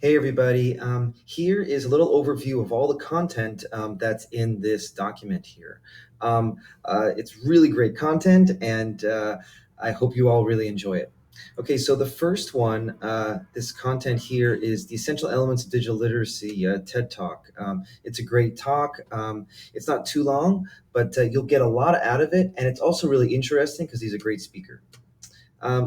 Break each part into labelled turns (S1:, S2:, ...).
S1: Hey everybody, here is a little overview of all the content that's in this document here. It's really great content and I hope you all really enjoy it. Okay, so the first one, this content here is the Essential Elements of Digital Literacy TED Talk. It's a great talk. It's not too long, but you'll get a lot out of it, and it's also really interesting because he's a great speaker.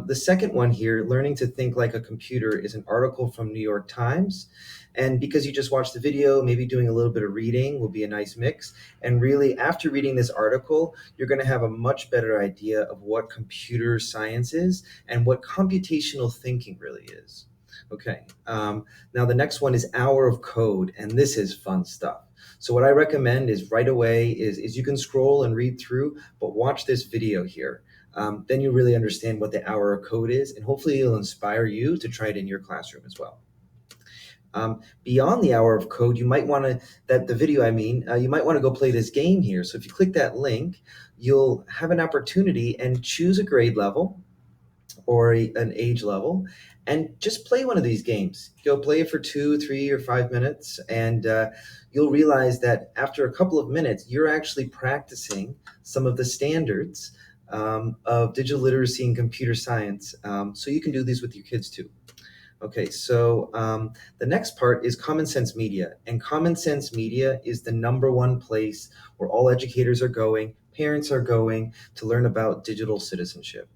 S1: The second one here, Learning to Think Like a Computer, is an article from New York Times. And because you just watched the video, maybe doing a little bit of reading will be a nice mix. And really, after reading this article, you're going to have a much better idea of what computer science is and what computational thinking really is. Okay, now the next one is Hour of Code, and this is fun stuff. So what I recommend is right away is you can scroll and read through, but watch this video here. Then you really understand what the Hour of Code is, and hopefully it'll inspire you to try it in your classroom as well. Beyond the Hour of Code, you might want to, you might want to go play this game here. So if you click that link, you'll have an opportunity and choose a grade level or an age level and just play one of these games. Go play it for 2, 3, or 5 minutes, and you'll realize that after a couple of minutes, you're actually practicing some of the standards of digital literacy and computer science. So you can do these with your kids too. Okay, so the next part is Common Sense Media. And Common Sense Media is the #1 place where all educators are going, parents are going to learn about digital citizenship.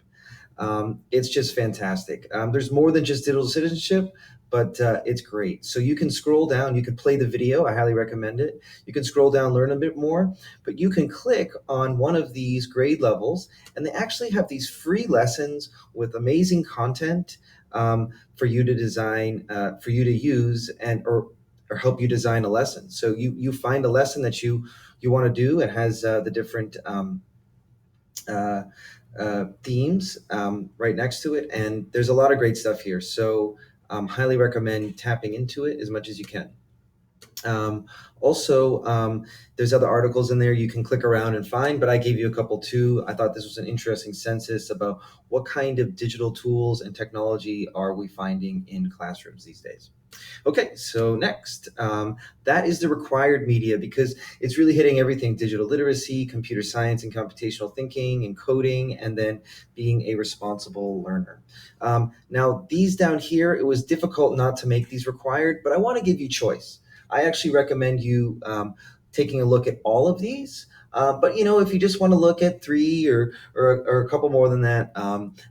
S1: It's just fantastic. There's more than just digital citizenship, but it's great. So you can scroll down, you can play the video, I highly recommend it. You can scroll down, learn a bit more, but you can click on one of these grade levels, and they actually have these free lessons with amazing content for you to design, for you to use, and or help you design a lesson. So you find a lesson that you want to do. It has the different themes right next to it, and there's a lot of great stuff here. So highly recommend tapping into it as much as you can. Also, there's other articles in there you can click around and find, but I gave you a couple too. I thought this was an interesting census about what kind of digital tools and technology are we finding in classrooms these days. Okay, so next, that is the required media because it's really hitting everything: digital literacy, computer science and computational thinking, and coding, and then being a responsible learner. Now, these down here, it was difficult not to make these required, but I want to give you choice. I actually recommend you taking a look at all of these. But if you just want to look at 3 or a couple more than that,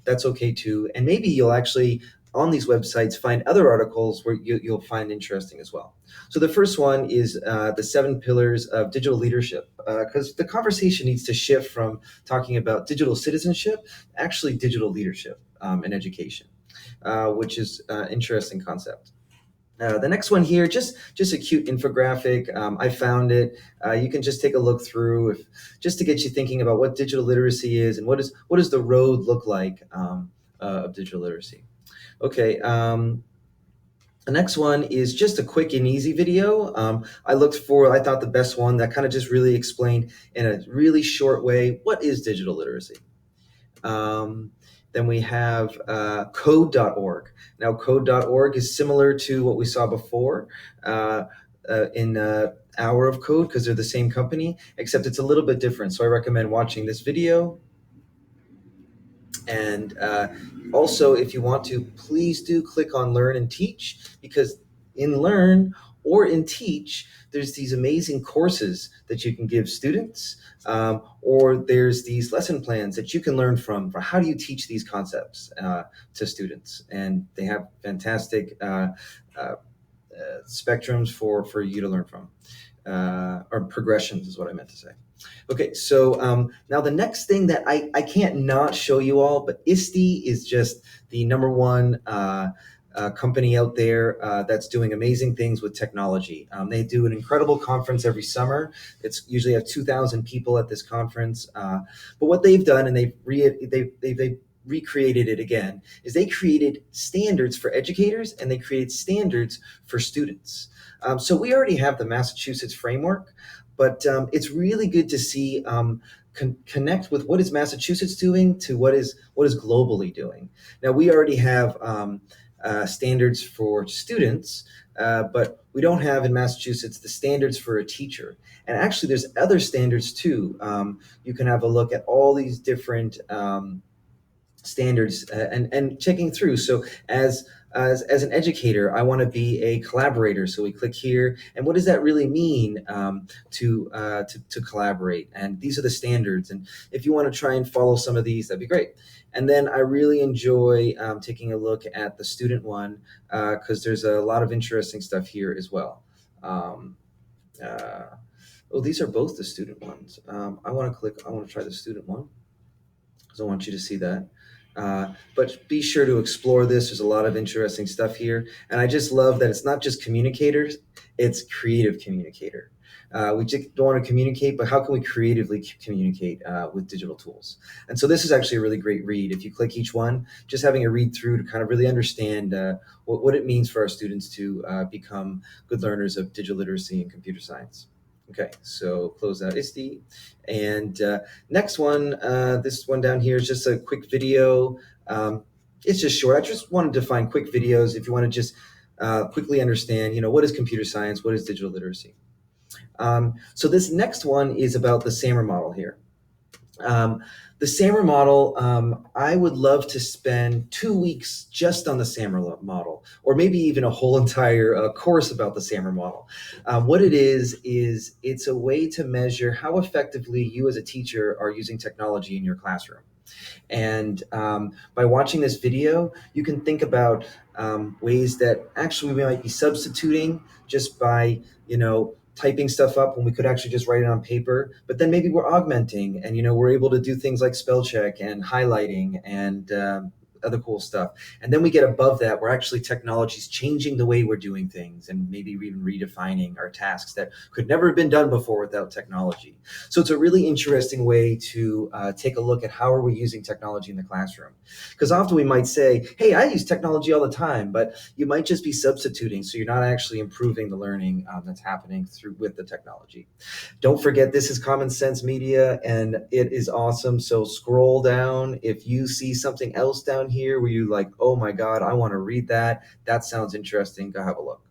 S1: that's okay too. And maybe you'll actually, on these websites, find other articles where you'll find interesting as well. So the first one is the 7 pillars of digital leadership, because the conversation needs to shift from talking about digital citizenship, actually digital leadership in education, which is an interesting concept. The next one here, just a cute infographic. I found it. You can just take a look through, just to get you thinking about what digital literacy is and what does the road look like of digital literacy. Okay. The next one is just a quick and easy video. I thought the best one that kind of just really explained in a really short way what is digital literacy. Then we have Code.org. Now, Code.org is similar to what we saw before in Hour of Code because they're the same company, except it's a little bit different. So I recommend watching this video. And also, if you want to, please do click on Learn and Teach, because in Learn or in Teach, there's these amazing courses that you can give students, or there's these lesson plans that you can learn from for how do you teach these concepts to students. And they have fantastic spectrums for you to learn from, or progressions is what I meant to say. Okay, so now the next thing that I can't not show you all, but ISTE is just the #1 company out there that's doing amazing things with technology. They do an incredible conference every summer. It's usually have 2,000 people at this conference. But what they've done, and they've recreated it again, is they created standards for educators and they created standards for students. So we already have the Massachusetts framework, but it's really good to see connect with what is Massachusetts doing to what is globally doing. Now we already have standards for students, but we don't have in Massachusetts the standards for a teacher. And actually, there's other standards too. You can have a look at all these different standards and checking through. So as an educator, I want to be a collaborator. So we click here, and what does that really mean to collaborate? And these are the standards. And if you want to try and follow some of these, that'd be great. And then I really enjoy taking a look at the student one because there's a lot of interesting stuff here as well. Oh, these are both the student ones. I want to try the student one because I want you to see that. But be sure to explore this. There's a lot of interesting stuff here. And I just love that it's not just communicators, it's creative communicator. We just don't want to communicate, but how can we creatively communicate with digital tools? And so this is actually a really great read. If you click each one, just having a read through to kind of really understand what it means for our students to become good learners of digital literacy and computer science. Okay, so close out ISTE. And next one, this one down here is just a quick video. It's just short. I just wanted to find quick videos if you want to just quickly understand, what is computer science, what is digital literacy. So this next one is about the Same Remodel here. The Same Remodel, I would love to spend 2 weeks just on the Same Remodel, or maybe even a whole entire course about the Same Remodel. What it is it's a way to measure how effectively you as a teacher are using technology in your classroom. And by watching this video, you can think about ways that actually we might be substituting just by, typing stuff up when we could actually just write it on paper. But then maybe we're augmenting and, we're able to do things like spell check and highlighting and other cool stuff. And then we get above that, where actually technology's changing the way we're doing things and maybe even redefining our tasks that could never have been done before without technology. So it's a really interesting way to take a look at how are we using technology in the classroom. Because often we might say, hey, I use technology all the time, but you might just be substituting, so you're not actually improving the learning that's happening with the technology. Don't forget, this is Common Sense Media, and it is awesome. So scroll down. If you see something else down here where you like, oh my God, I want to read that. That sounds interesting. Go have a look.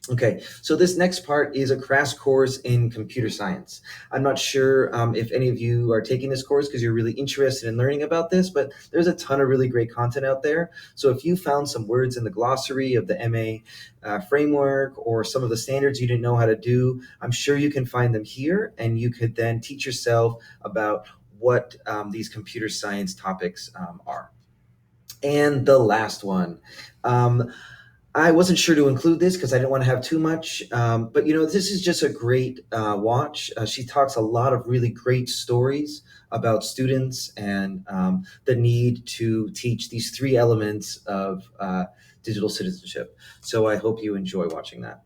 S1: Okay, so this next part is a crash course in computer science. I'm not sure if any of you are taking this course because you're really interested in learning about this, but there's a ton of really great content out there. So if you found some words in the glossary of the MA framework or some of the standards you didn't know how to do, I'm sure you can find them here, and you could then teach yourself about what these computer science topics are. And the last one. I wasn't sure to include this because I didn't want to have too much, but this is just a great watch. She talks a lot of really great stories about students and the need to teach these 3 elements of digital citizenship. So I hope you enjoy watching that.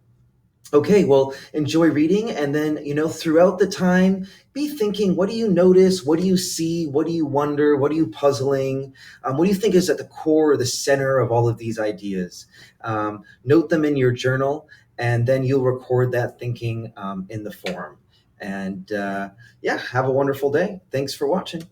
S1: Okay, well, enjoy reading, and then, throughout the time, be thinking, what do you notice? What do you see? What do you wonder? What are you puzzling? What do you think is at the core or the center of all of these ideas? Note them in your journal, and then you'll record that thinking in the forum. And have a wonderful day. Thanks for watching.